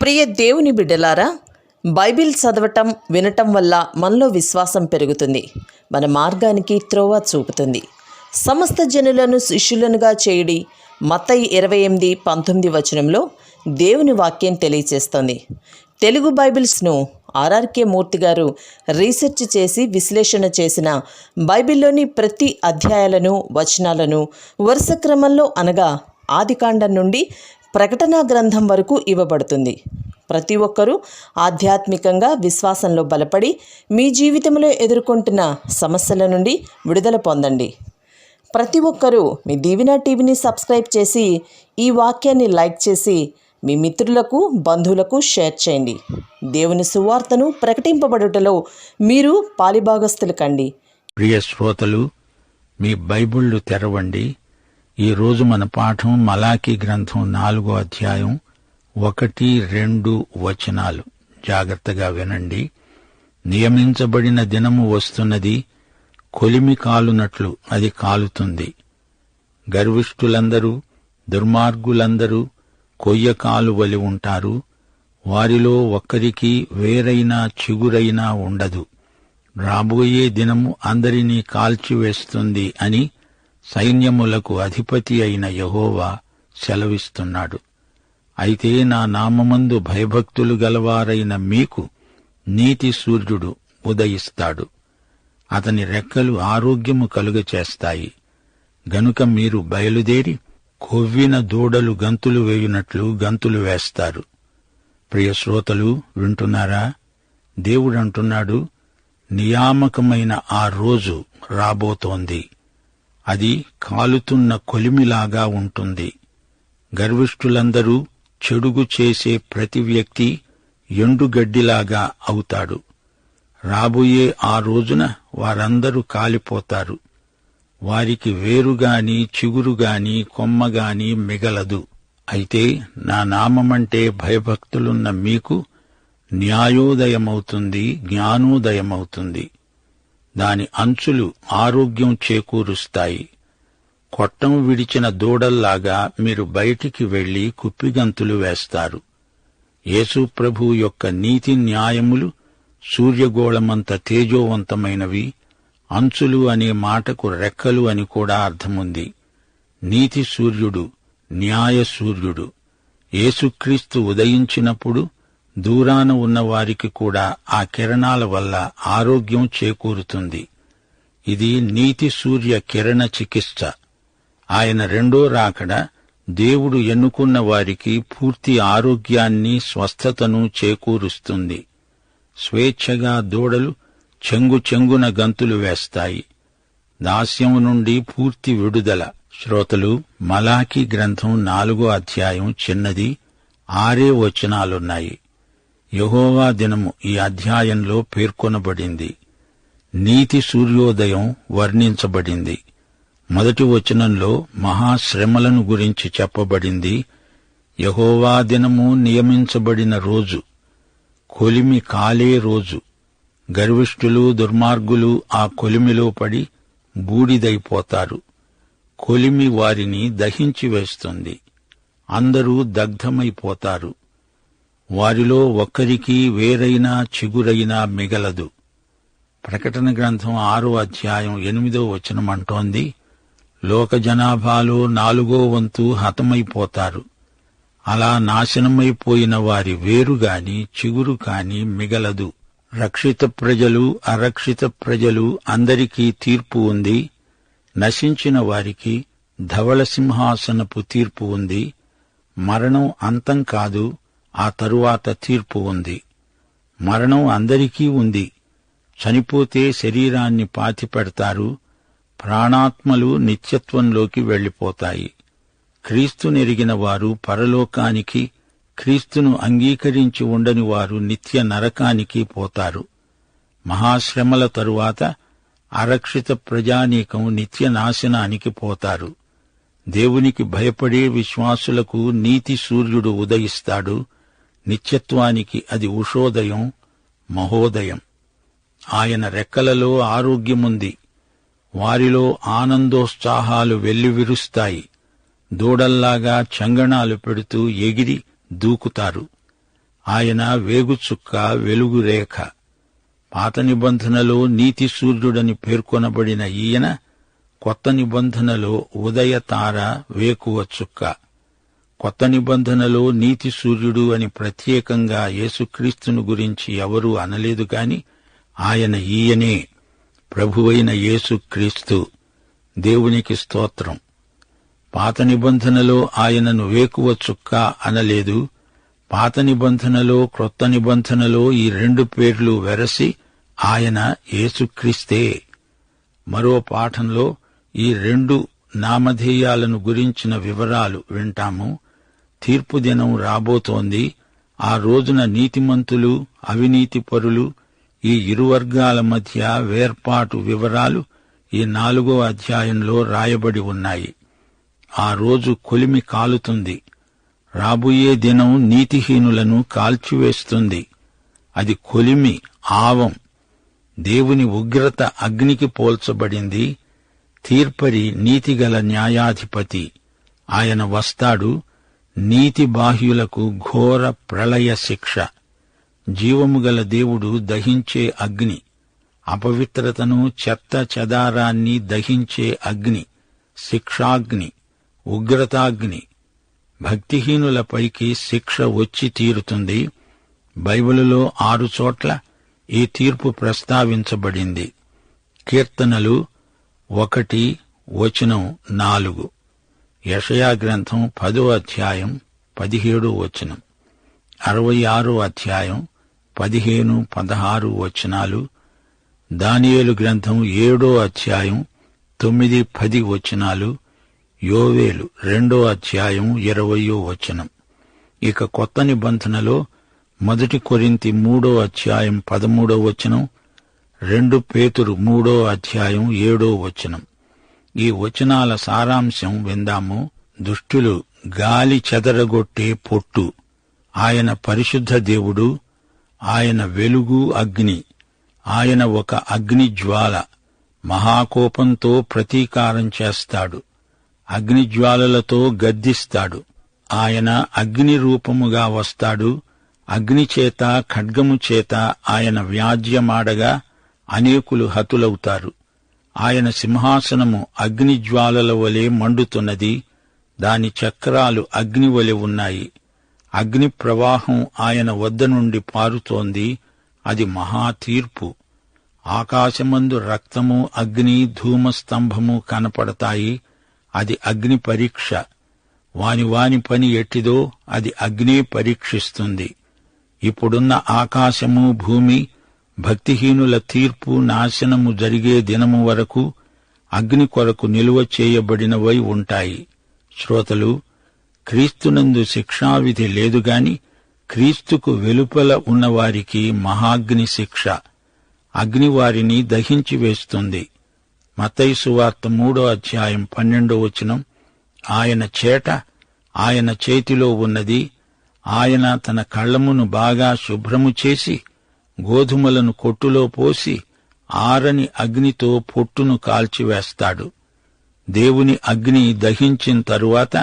ప్రియ దేవుని బిడ్డలారా, బైబిల్ చదవటం వినటం వల్ల మనలో విశ్వాసం పెరుగుతుంది. మన మార్గానికి త్రోవ చూపుతుంది. సమస్త జనులను శిష్యులనుగా చేయుడి మత్తయి 28:19 వచనంలో దేవుని వాక్యం తెలియచేస్తోంది. తెలుగు బైబిల్స్ను ఆర్ఆర్కే మూర్తి గారు రీసెర్చ్ చేసి విశ్లేషణ చేసిన బైబిల్లోని ప్రతి అధ్యాయాలను వచనాలను వరుస క్రమంలో అనగా ఆదికాండం నుండి ప్రకటనా గ్రంథం వరకు ఇవ్వబడుతుంది. ప్రతి ఒక్కరూ ఆధ్యాత్మికంగా విశ్వాసంలో బలపడి మీ జీవితంలో ఎదుర్కొంటున్న సమస్యల నుండి విడుదల పొందండి. ప్రతి ఒక్కరూ మీ దీవెన టీవీని సబ్స్క్రైబ్ చేసి ఈ వాక్యాన్ని లైక్ చేసి మీ మిత్రులకు బంధువులకు షేర్ చేయండి. దేవుని సువార్తను ప్రకటింపబడుటలో మీరు పాలిభాగస్తులు కండి. ప్రియ శ్రోతలు, మీ బైబిళ్లు తెరవండి. ఈరోజు మన పాఠం మలాకీ గ్రంథం 4వ అధ్యాయం 1-2 వచనాలు. జాగ్రత్తగా వినండి. నియమించబడిన దినము వస్తున్నది, కొలిమి కాలునట్లు అది కాలుతుంది. గర్విష్ఠులందరూ దుర్మార్గులందరూ కొయ్య కాలువలి ఉంటారు. వారిలో ఒక్కరికి వేరైనా చిగురైనా ఉండదు. రాబోయే దినము అందరినీ కాల్చివేస్తుంది అని సైన్యములకు అధిపతి అయిన యెహోవా సెలవిస్తున్నాడు. అయితే నా నామమందు భయభక్తులు గలవారైన మీకు నీతి సూర్యుడు ఉదయిస్తాడు. అతని రెక్కలు ఆరోగ్యము కలుగచేస్తాయి. గనుక మీరు బయలుదేరి కొవ్విన దూడలు గంతులు వేయునట్లు గంతులు వేస్తారు. ప్రియ శ్రోతలు, వింటున్నారా? దేవుడంటున్నాడు, నియామకమైన ఆ రోజు రాబోతోంది. అది కాలుతున్న కొలిమిలాగా ఉంటుంది. గర్విష్ఠులందరూ, చెడుగు చేసే ప్రతి వ్యక్తి ఎండుగడ్డిలాగా అవుతాడు. రాబోయే ఆ రోజున వారందరూ కాలిపోతారు. వారికి వేరుగాని చిగురుగాని కొమ్మగాని మిగలదు. అయితే నా నామమంటే భయభక్తులున్న మీకు న్యాయోదయమవుతుంది, జ్ఞానోదయమవుతుంది. దాని అంచులు ఆరోగ్యం చేకూరుస్తాయి. కొట్టం విడిచిన దూడల్లాగా మీరు బయటికి వెళ్లి కుప్పిగంతులు వేస్తారు. యేసు ప్రభు యొక్క నీతి న్యాయములు సూర్యగోళమంత తేజోవంతమైనవి. అంచులు అనే మాటకు రెక్కలు అని కూడా అర్థముంది. నీతి సూర్యుడు, న్యాయ సూర్యుడు. యేసుక్రీస్తు ఉదయించినప్పుడు దూరాన ఉన్నవారికి కూడా ఆ కిరణాల వల్ల ఆరోగ్యం చేకూరుతుంది. ఇది నీతి సూర్య కిరణ చికిత్స. ఆయన రెండో రాకడ దేవుడు ఎన్నుకున్న వారికి పూర్తి ఆరోగ్యాన్ని, స్వస్థతను చేకూరుస్తుంది. స్వేచ్ఛగా దూడలు చెంగున గంతులు వేస్తాయి. దాస్యం నుండి పూర్తి విడుదల. శ్రోతలు, మలాకీ గ్రంథం 4వ అధ్యాయం చిన్నది, 6 వచనాలున్నాయి. యెహోవా దినము ఈ అధ్యాయంలో పేర్కొనబడింది. నీతి సూర్యోదయం వర్ణించబడింది. మొదటి వచనంలో మహాశ్రమలను గురించి చెప్పబడింది. యెహోవా దినము నియమించబడిన రోజు, కొలిమి కాలే రోజు. గర్విష్ఠులు, దుర్మార్గులు ఆ కొలిమిలో పడి బూడిదైపోతారు. కొలిమి వారిని దహించి వేస్తుంది. అందరూ దగ్ధమైపోతారు. వారిలో ఒక్కరికి వేరైనా చిగురైనా మిగలదు. ప్రకటన గ్రంథం 6వ అధ్యాయం 8వ వచనం అంటోంది, లోక జనాభాలో 4వ వంతు హతమైపోతారు. అలా నాశనమైపోయిన వారి వేరుగాని చిగురు కాని మిగలదు. రక్షిత ప్రజలు, అరక్షిత ప్రజలు అందరికీ తీర్పు ఉంది. నశించిన వారికి ధవళ సింహాసనపు తీర్పు ఉంది. మరణం అంతం కాదు, ఆ తరువాత తీర్పు ఉంది. మరణం అందరికీ ఉంది. చనిపోతే శరీరాన్ని పాతిపెడతారు. ప్రాణాత్మలు నిత్యత్వంలోకి వెళ్లిపోతాయి. క్రీస్తునెరిగిన వారు పరలోకానికి, క్రీస్తును అంగీకరించి ఉండని వారు నిత్య నరకానికి పోతారు. మహాశ్రమల తరువాత అరక్షిత ప్రజానీకం నిత్య నాశనానికి పోతారు. దేవునికి భయపడే విశ్వాసులకు నీతి సూర్యుడు ఉదయిస్తాడు. నిత్యత్వానికి అది ఉషోదయం, మహోదయం. ఆయన రెక్కలలో ఆరోగ్యముంది. వారిలో ఆనందోత్సాహాలు వెల్లివిరుస్తాయి. దూడల్లాగా చంగణాలు పెడుతూ ఎగిరి దూకుతారు. ఆయన వేగుచుక్క, వెలుగురేఖ. పాత నిబంధనలో నీతి సూర్యుడని పేర్కొనబడిన ఈయన కొత్త నిబంధనలో ఉదయతార, వేకువ చుక్క. కొత్త నిబంధనలో నీతి సూర్యుడు అని ప్రత్యేకంగా యేసుక్రీస్తును గురించి ఎవరూ అనలేదు గాని ఆయన ఈయనే, ప్రభువైన యేసుక్రీస్తు. దేవునికి స్తోత్రం. పాత నిబంధనలో ఆయనను వేకువ చుక్క అనలేదు. పాత నిబంధనలో, క్రొత్త నిబంధనలో ఈ రెండు పేర్లు వెరసి ఆయన యేసుక్రీస్తే. మరో పాఠంలో ఈ రెండు నామధేయాలను గురించిన వివరాలు వింటాము. తీర్పు దినం రాబోతోంది. ఆ రోజున నీతిమంతులు, అవినీతిపరులు, ఈ ఇరు వర్గాల మధ్య వేర్పాటు వివరాలు ఈ 4వ అధ్యాయంలో రాయబడి ఉన్నాయి. ఆ రోజు కొలిమి కాలుతుంది. రాబోయే దినం నీతిహీనులను కాల్చివేస్తుంది. అది కొలిమి, ఆవం. దేవుని ఉగ్రత అగ్నికి పోల్చబడింది. తీర్పరి నీతిగల న్యాయాధిపతి. ఆయన వస్తాడు. నీతి బాహ్యులకు ఘోర ప్రళయ శిక్ష. జీవముగల దేవుడు దహించే అగ్ని, అపవిత్రతను, చెత్త చెదారాన్ని దహించే అగ్ని, శిక్షాగ్ని, ఉగ్రతాగ్ని. భక్తిహీనులపైకి శిక్ష వచ్చి తీరుతుంది. బైబిలులో 6 చోట్ల ఈ తీర్పు ప్రస్తావించబడింది. కీర్తనలు 1:4, యెషయా గ్రంథం 10వ అధ్యాయం 17వ వచనం, 66వ అధ్యాయం 15, 16 వచనాలు, దానియేలు గ్రంథం 7వ అధ్యాయం 9, 10 వచనాలు, యోవేలు 2వ అధ్యాయం 20వ వచనం. ఇక కొత్త నిబంధనలో 1 కొరింథీ 3వ అధ్యాయం 13వ వచనం, 2 పేతురు 3వ అధ్యాయం 7వ వచనం. ఈ వచనాల సారాంశం విందాము. దుష్టులు గాలి చెదరగొట్టే పొట్టు. ఆయన పరిశుద్ధ దేవుడు. ఆయన వెలుగు, అగ్ని. ఆయన ఒక అగ్నిజ్వాల. మహాకోపంతో ప్రతీకారం చేస్తాడు. అగ్నిజ్వాలలతో గద్దిస్తాడు. ఆయన అగ్ని రూపముగా వస్తాడు. అగ్నిచేత, ఖడ్గము చేత ఆయన వ్యాజ్యమాడగా అనేకులు హతులవుతారు. ఆయన సింహాసనము అగ్నిజ్వాలల వలె మండుతున్నది. దాని చక్రాలు అగ్నివలె ఉన్నాయి. అగ్ని ప్రవాహం ఆయన వద్ద నుండి పారుతోంది. అది మహాతీర్పు. ఆకాశమందు రక్తము, అగ్ని, ధూమస్తంభము కనపడతాయి. అది అగ్ని పరీక్ష. వాని పని ఎట్టిదో అది అగ్నే పరీక్షిస్తుంది. ఇప్పుడున్న ఆకాశము, భూమి భక్తిహీనుల తీర్పు, నాశనము జరిగే దినము వరకు అగ్ని కొరకు నిలువ చేయబడినవై ఉంటాయి. శ్రోతలు, క్రీస్తునందు శిక్షావిధి లేదుగాని క్రీస్తుకు వెలుపల ఉన్నవారికి మహాగ్ని శిక్ష. అగ్ని వారిని దహించి వేస్తుంది. మత్తయి సువార్త 3వ అధ్యాయం 12వ వచనం, ఆయన చేట ఆయన చేతిలో ఉన్నది. ఆయన తన కళ్ళమును బాగా శుభ్రము చేసి గోధుమలను కొట్టులో పోసి ఆరని అగ్నితో పొట్టును కాల్చివేస్తాడు. దేవుని అగ్ని దహించిన తరువాత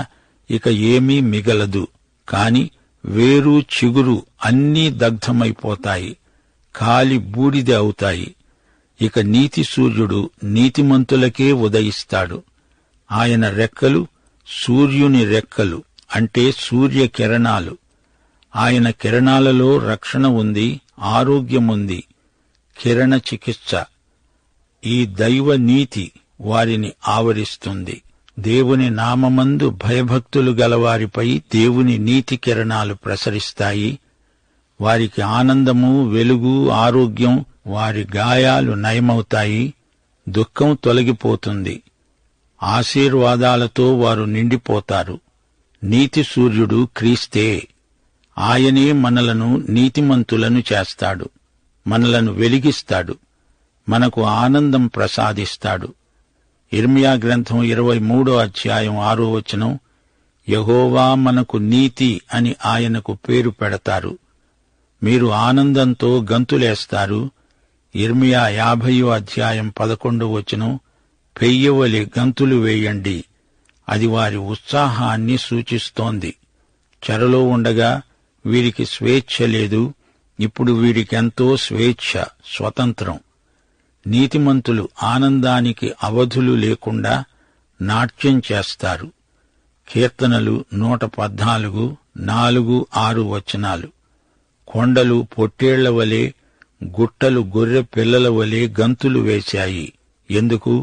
ఇక ఏమీ మిగలదు. కాని వేరు, చిగురు అన్నీ దగ్ధమైపోతాయి, కాలి బూడిద అవుతాయి. ఇక నీతి సూర్యుడు నీతిమంతులకే ఉదయిస్తాడు. ఆయన రెక్కలు సూర్యుని రెక్కలు, అంటే సూర్యకిరణాలు. ఆయన కిరణాలలో రక్షణ ఉంది, ఆరోగ్యముంది, కిరణ చికిత్స. ఈ దైవ నీతి వారిని ఆవరిస్తుంది. దేవుని నామమందు భయభక్తులు గలవారిపై దేవుని నీతి కిరణాలు ప్రసరిస్తాయి. వారికి ఆనందము, వెలుగు, ఆరోగ్యం. వారి గాయాలు నయమవుతాయి. దుఃఖం తొలగిపోతుంది. ఆశీర్వాదాలతో వారు నిండిపోతారు. నీతి సూర్యుడు క్రీస్తే. ఆయనే మనలను నీతిమంతులను చేస్తాడు. మనలను వెలిగిస్తాడు. మనకు ఆనందం ప్రసాదిస్తాడు. ఇర్మియా గ్రంథం 23వ అధ్యాయం 6వ వచనం, యెహోవా మనకు నీతి అని ఆయనకు పేరు పెడతారు. మీరు ఆనందంతో గంతులేస్తారు. ఇర్మియా 50వ అధ్యాయం 11వ వచనం, పెయ్యవలె గంతులు వేయండి. అది వారి ఉత్సాహాన్ని సూచిస్తోంది. చెరలో ఉండగా వీరికి స్వేచ్ఛ లేదు, ఇప్పుడు వీరికెంతో స్వేచ్ఛ, స్వతంత్రం. నీతిమంతులు ఆనందానికి అవధులు లేకుండా నాట్యం చేస్తారు. కీర్తనలు 114, 4, 6 వచనాలు. కొండలు పొట్టేళ్ల వలె, గుట్టలు గొర్రె పిల్లల వలె గంతులు వేశాయి. ఎందుకు?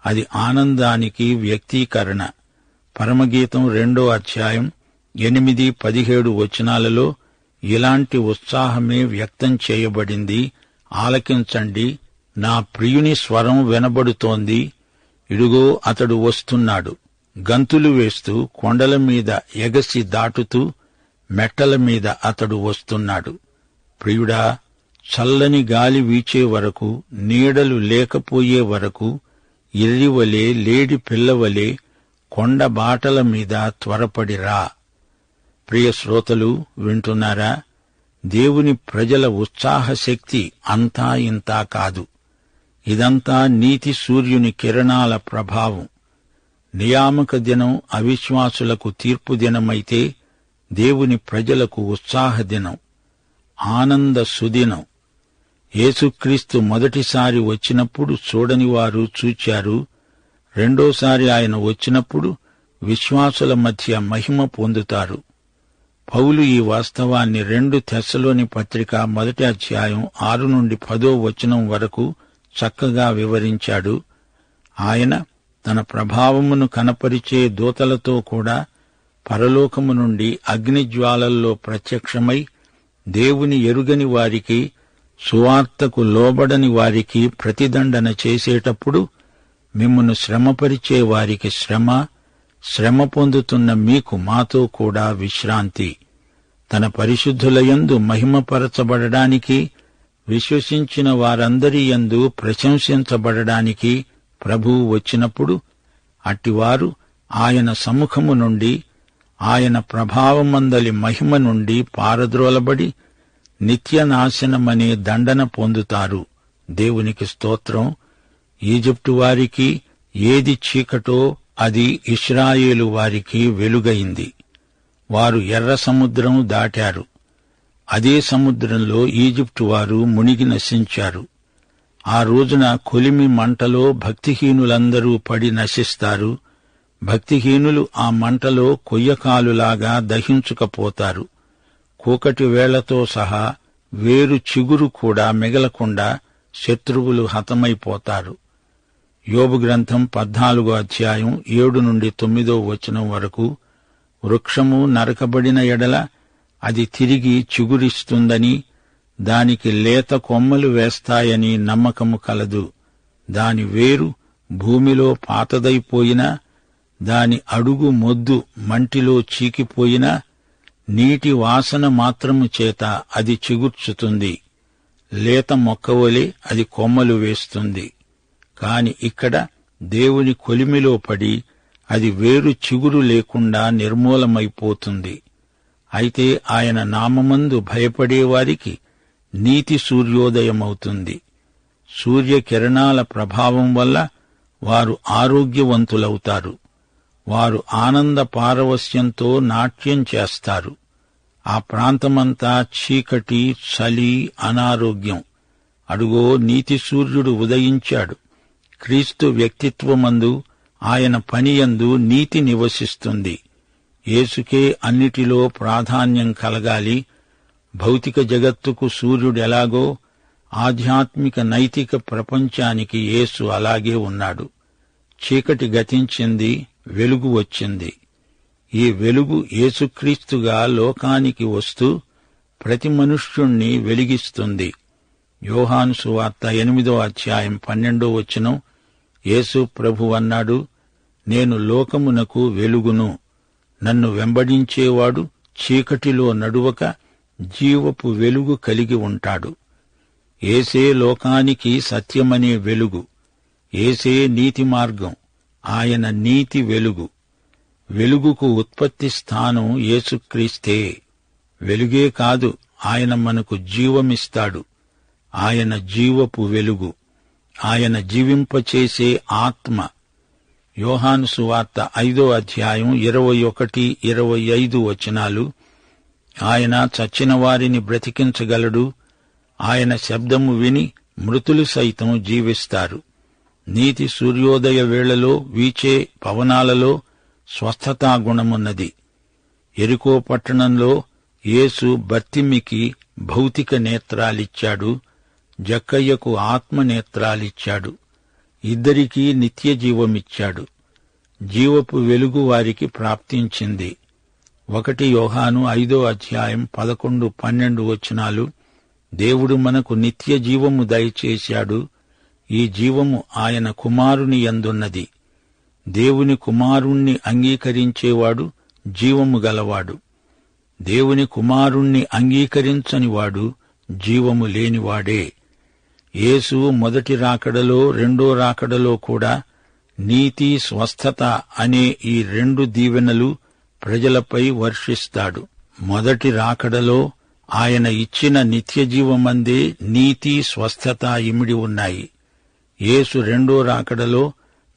అది ఆనందానికి వ్యక్తీకరణ. పరమగీతం 2వ అధ్యాయం 8, 17 వచనాలలో ఇలాంటి ఉత్సాహమే వ్యక్తం చేయబడింది. ఆలకించండి, నా ప్రియుని స్వరం వినబడుతోంది. ఇడుగో అతడు వస్తున్నాడు. గంతులు వేస్తూ కొండల మీద ఎగసి దాటుతూ మెట్టల మీద అతడు వస్తున్నాడు. ప్రియుడా, చల్లని గాలి వీచే వరకు, నీడలు లేకపోయే వరకు ఎర్రివలే, లేడి పిల్లవలే కొండ బాటల మీద త్వరపడిరా. ప్రియ శ్రోతలు, వింటున్నారా? దేవుని ప్రజల ఉత్సాహశక్తి అంతా ఇంతా కాదు. ఇదంతా నీతి సూర్యుని కిరణాల ప్రభావం. నియామక దినం అవిశ్వాసులకు తీర్పు దినమైతే దేవుని ప్రజలకు ఉత్సాహ దినం, ఆనంద సుదినం. యేసుక్రీస్తు మొదటిసారి వచ్చినప్పుడు చూడని వారు చూచారు. రెండోసారి ఆయన వచ్చినప్పుడు విశ్వాసుల మధ్య మహిమ పొందుతారు. పౌలు ఈ వాస్తవాన్ని 2 తెస్సలోని పత్రిక 1వ అధ్యాయం 6 నుండి 10వ వచనం వరకు చక్కగా వివరించాడు. ఆయన తన ప్రభావమును కనపరిచే దూతలతో కూడా పరలోకము నుండి అగ్నిజ్వాలల్లో ప్రత్యక్షమై దేవుని ఎరుగని వారికి, సువార్తకు లోబడని వారికి ప్రతిదండన చేసేటప్పుడు మిమ్మును శ్రమపరిచే వారికి శ్రమ, శ్రమ పొందుతున్న మీకు మాతో కూడా విశ్రాంతి. తన పరిశుద్ధులయందు మహిమపరచబడడానికి, విశ్వసించిన వారందరి యందు ప్రశంసించబడడానికి ప్రభువు వచ్చినప్పుడు అట్టివారు ఆయన సముఖము నుండి, ఆయన ప్రభావమందలి మహిమ నుండి పారద్రోలబడి నిత్యనాశనమనే దండన పొందుతారు. దేవునికి స్తోత్రం. ఈజిప్టు వారికి ఏది చీకటో అది ఇశ్రాయేలు వారికి వెలుగైంది. వారు ఎర్ర సముద్రం దాటారు. అదే సముద్రంలో ఈజిప్టు వారు మునిగి నశించారు. ఆ రోజున కొలిమి మంటలో భక్తిహీనులందరూ పడి నశిస్తారు. భక్తిహీనులు ఆ మంటలో కొయ్యకాలులాగా దహించుకపోతారు. కూకటి వేళ్లతో సహా వేరు చిగురు కూడా మిగలకుండా శత్రువులు హతమైపోతారు. యోబు గ్రంథం 14వ అధ్యాయం 7 నుండి 9వ వచనం వరకు, వృక్షము నరకబడిన ఎడల అది తిరిగి చిగురిస్తుందని, దానికి లేత కొమ్మలు వేస్తాయని నమ్మకము కలదు. దాని వేరు భూమిలో పాతదైపోయినా, దాని అడుగు మొద్దు మంటిలో చీకిపోయినా, నీటి వాసన మాత్రము చేత అది చిగుర్చుతుంది. లేత మొక్కవలే అది కొమ్మలు వేస్తుంది. కాని ఇక్కడ దేవుని కొలిమిలో పడి అది వేరు చిగురు లేకుండా నిర్మూలమైపోతుంది. అయితే ఆయన నామమందు భయపడేవారికి నీతి సూర్యోదయమవుతుంది. సూర్యకిరణాల ప్రభావం వల్ల వారు ఆరోగ్యవంతులవుతారు. వారు ఆనంద పారవస్యంతో నాట్యం చేస్తారు. ఆ ప్రాంతమంతా చీకటి, చలి, అనారోగ్యం. అడుగో నీతి సూర్యుడు ఉదయించాడు. క్రీస్తు వ్యక్తిత్వమందు, ఆయన పనియందు నీతి నివసిస్తుంది. యేసుకే అన్నిటిలో ప్రాధాన్యం కలగాలి. భౌతిక జగత్తుకు సూర్యుడెలాగో ఆధ్యాత్మిక నైతిక ప్రపంచానికి యేసు అలాగే ఉన్నాడు. చీకటి గతించింది, వెలుగు వచ్చింది. ఈ వెలుగు యేసుక్రీస్తుగా లోకానికి వస్తూ ప్రతి మనుష్యుణ్ణి వెలిగిస్తుంది. యోహాను సువార్త 8వ అధ్యాయం 12వ వచనం, యేసు ప్రభు అన్నాడు, నేను లోకమునకు వెలుగును. నన్ను వెంబడించేవాడు చీకటిలో నడువక జీవపు వెలుగు కలిగి ఉంటాడు. ఏసే లోకానికి సత్యమనే వెలుగు. ఏసే నీతి మార్గం. ఆయన నీతి వెలుగు. వెలుగుకు ఉత్పత్తి స్థానం యేసుక్రీస్తే. వెలుగే కాదు, ఆయన మనకు జీవమిస్తాడు. ఆయన జీవపు వెలుగు. ఆయన జీవింపచేసే ఆత్మ. యోహాను సువార్త 5వ అధ్యాయం 21, 25 వచనాలు, ఆయన చచ్చిన వారిని బ్రతికించగలడు. ఆయన శబ్దము విని మృతులు సైతం జీవిస్తారు. నీతి సూర్యోదయ వేళలో వీచే పవనాలలో స్వస్థతా గుణమున్నది. యెరికో పట్టణంలో యేసు బర్తిమ్మికి భౌతిక నేత్రాలిచ్చాడు, జక్కయ్యకు ఆత్మనేత్రాలిచ్చాడు. ఇద్దరికీ నిత్య జీవమిచ్చాడు. జీవపు వెలుగు వారికి ప్రాప్తించింది. 1 యోహాను 5:11-12 దేవుడు మనకు నిత్య జీవము దయచేశాడు. ఈ జీవము ఆయన కుమారుని యందున్నది. దేవుని కుమారుణ్ణి అంగీకరించేవాడు జీవము గలవాడు. దేవుని కుమారుణ్ణి అంగీకరించనివాడు జీవము లేనివాడే. యేసు మొదటి రాకడలో, రెండో రాకడలో కూడా నీతి, స్వస్థత అనే ఈ 2 దీవెనలు ప్రజలపై వర్షిస్తాడు. మొదటి రాకడలో ఆయన ఇచ్చిన నిత్యజీవమందే నీతి, స్వస్థత ఇమిడి ఉన్నాయి. యేసు రెండో రాకడలో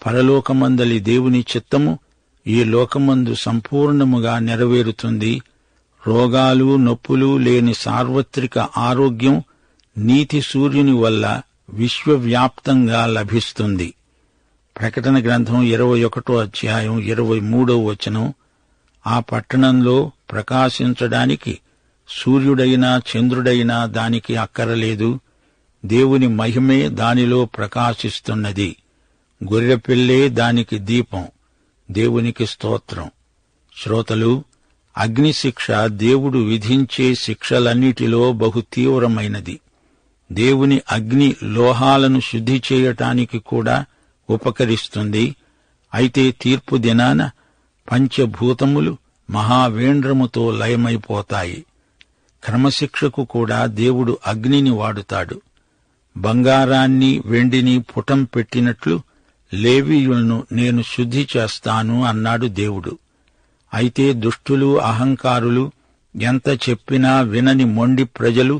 పరలోకమందలి దేవుని చిత్తము ఈ లోకమందు సంపూర్ణముగా నెరవేరుతుంది. రోగాలు, నొప్పులు లేని సార్వత్రిక ఆరోగ్యం నీతి సూర్యుని వల్ల విశ్వవ్యాప్తంగా లభిస్తుంది. ప్రకటన గ్రంథం 21:23 ఆ పట్టణంలో ప్రకాశించడానికి సూర్యుడైనా చంద్రుడైనా దానికి అక్కరలేదు. దేవుని మహిమే దానిలో ప్రకాశిస్తున్నది. గొర్రెపిల్లే దానికి దీపం. దేవునికి స్తోత్రం. శ్రోతలు, అగ్నిశిక్ష దేవుడు విధించే శిక్షలన్నిటిలో బహు తీవ్రమైనది. దేవుని అగ్ని లోహాలను శుద్ధి చేయటానికి కూడా ఉపకరిస్తుంది. అయితే తీర్పు దినాన పంచభూతములు మహావేంద్రముతో లయమైపోతాయి. క్రమశిక్షకు కూడా దేవుడు అగ్నిని వాడుతాడు. బంగారాన్ని, వెండిని పుటం పెట్టినట్లు లేవీయులను నేను శుద్ధి చేస్తాను అన్నాడు దేవుడు. అయితే దుష్టులు, అహంకారులు, ఎంత చెప్పినా వినని మొండి ప్రజలు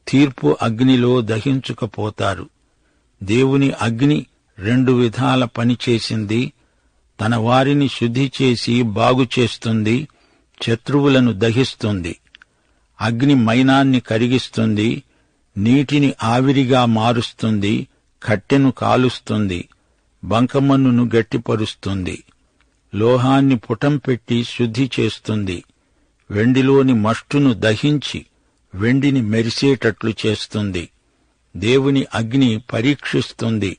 తీర్పు అగ్నిలో దహించుకపోతారు. దేవుని అగ్ని 2 విధాల పనిచేసింది. తన వారిని శుద్ధి చేసి బాగుచేస్తుంది, శత్రువులను దహిస్తుంది. అగ్ని మైనాన్ని కరిగిస్తుంది, నీటిని ఆవిరిగా మారుస్తుంది, కట్టెను కాలుస్తుంది, బంకమన్నును గట్టిపరుస్తుంది, లోహాన్ని పుటం పెట్టి శుద్ధి చేస్తుంది, వెండిలోని మష్టును దహించి వెండిని మెరిసేటట్లు చేస్తుంది. దేవుని అగ్ని పరీక్షిస్తుంది.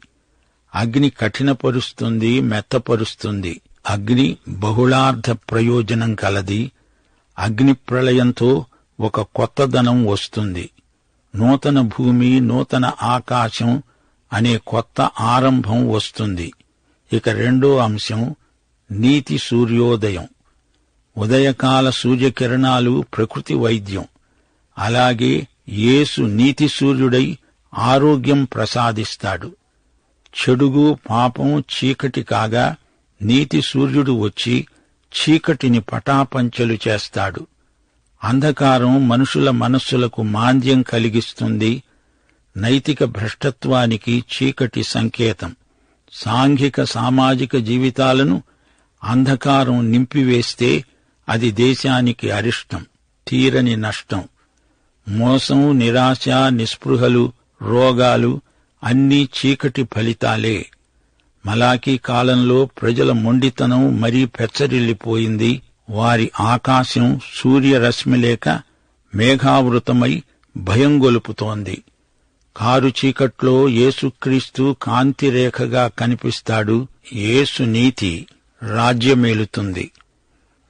అగ్ని కఠినపరుస్తుంది, మెత్తపరుస్తుంది. అగ్ని బహుళార్థ ప్రయోజనం కలది. అగ్ని ప్రళయంతో ఒక కొత్తదనం వస్తుంది. నూతన భూమి, నూతన ఆకాశం అనే కొత్త ఆరంభం వస్తుంది. ఇక రెండో అంశం నీతి సూర్యోదయం. ఉదయకాల సూర్యకిరణాలు ప్రకృతి వైద్యం. అలాగే యేసు నీతి సూర్యుడై ఆరోగ్యం ప్రసాదిస్తాడు. చెడుగు, పాపం చీకటి కాగా నీతి సూర్యుడు వచ్చి చీకటిని పటాపంచలు చేస్తాడు. అంధకారం మనుషుల మనస్సులకు మాంద్యం కలిగిస్తుంది. నైతిక భ్రష్టత్వానికి చీకటి సంకేతం. సాంఘిక, సామాజిక జీవితాలను అంధకారం నింపివేస్తే అది దేశానికి అరిష్టం, తీరని నష్టం. మోసం, నిరాశ, నిస్పృహలు, రోగాలు అన్నీ చీకటి ఫలితాలే. మలాకీ కాలంలో ప్రజల మొండితనం మరీ పెచ్చరిల్లిపోయింది. వారి ఆకాశం సూర్యరశ్మి లేక మేఘావృతమై భయం గొలుపుతోంది. కారు చీకట్లో యేసుక్రీస్తు కాంతిరేఖగా కనిపిస్తాడు. యేసు నీతి రాజ్యమేలుతుంది.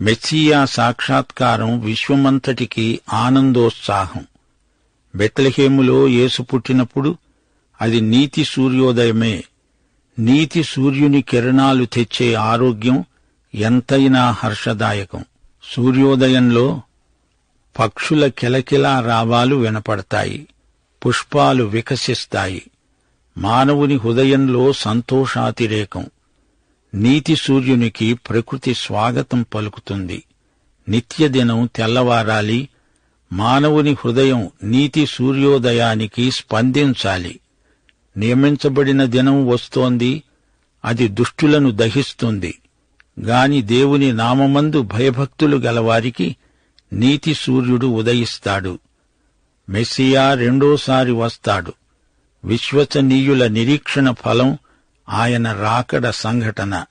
మెస్సియా సాక్షాత్కారం విశ్వమంతటికీ ఆనందోత్సాహం. బెత్లెహేములో యేసు పుట్టినప్పుడు అది నీతి సూర్యోదయమే. నీతి సూర్యుని కిరణాలు తెచ్చే ఆరోగ్యం ఎంతైనా హర్షదాయకం. సూర్యోదయంలో పక్షుల కిలకిలా రావాలు వినపడతాయి, పుష్పాలు వికసిస్తాయి. మానవుని హృదయంలో సంతోషాతిరేకం. నీతి సూర్యునికి ప్రకృతి స్వాగతం పలుకుతుంది. నిత్యదినం తెల్లవారాలి. మానవుని హృదయం నీతి సూర్యోదయానికి స్పందించాలి. నియమించబడిన దినం వస్తోంది. అది దుష్టులను దహిస్తుంది. గాని దేవుని నామమందు భయభక్తులు గలవారికి నీతి సూర్యుడు ఉదయిస్తాడు. మెస్సియా రెండోసారి వస్తాడు. విశ్వసనీయుల నిరీక్షణ ఫలం ఆయన రాకడ సంఘటన.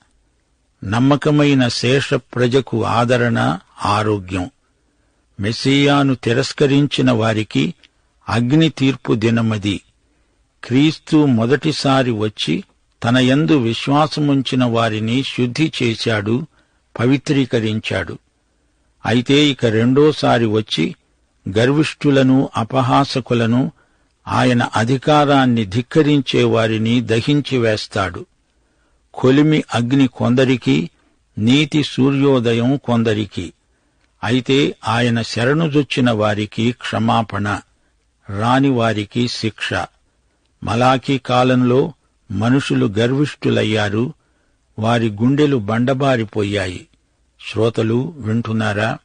నమ్మకమైన శేష ప్రజకు ఆదరణ, ఆరోగ్యం. మెస్సియాను తిరస్కరించిన వారికి అగ్ని తీర్పు దినమది. క్రీస్తు మొదటిసారి వచ్చి తన యందు విశ్వాసముంచిన వారిని శుద్ధి చేశాడు, పవిత్రీకరించాడు. అయితే ఇక రెండోసారి వచ్చి గర్విష్ఠులను, అపహాసకులను, ఆయన అధికారాన్ని ధిక్కరించే వారిని దహించి వేస్తాడు. కొలిమి అగ్ని కొందరికి, నీతి సూర్యోదయం కొందరికి. అయితే ఆయన శరణుజొచ్చిన వారికి క్షమాపణ, రాని వారికి శిక్ష. మలాకీ కాలంలో మనుషులు గర్విష్ఠులయ్యారు, వారి గుండెలు బండబారిపోయాయి. శ్రోతలు వింటున్నారా?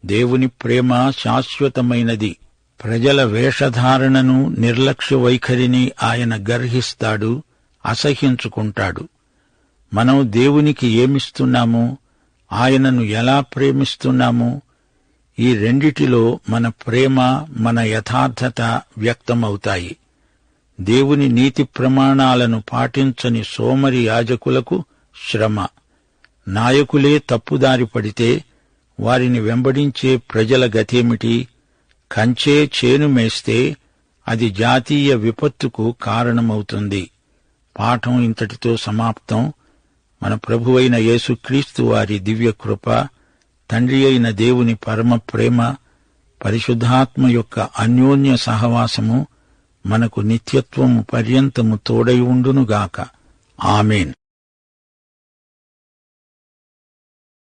దేవుని ప్రేమ శాశ్వతమైనది. ప్రజల వేషధారణను, నిర్లక్ష్య వైఖరిని ఆయన గర్హిస్తాడు, అసహ్యించుకుంటాడు. మనం దేవునికి ఏమిస్తున్నాము? ఆయనను ఎలా ప్రేమిస్తున్నాము? ఈ రెండిటిలో మన ప్రేమ, మన యథార్థత వ్యక్తమవుతాయి. దేవుని నీతి ప్రమాణాలను పాటించని సోమరి యాజకులకు శ్రమ. నాయకులే తప్పుదారి పడితే వారిని వెంబడించే ప్రజల గతేమిటి? కంచే చేను మేస్తే అది జాతీయ విపత్తుకు కారణమవుతుంది. పాఠం ఇంతటితో సమాప్తం. మన ప్రభువైన యేసుక్రీస్తు వారి దివ్యకృప, తండ్రి అయిన దేవుని పరమ ప్రేమ, పరిశుద్ధాత్మ యొక్క అన్యోన్య సహవాసము మనకు నిత్యత్వము పర్యంతము తోడై ఉండునుగాక. ఆమేన్.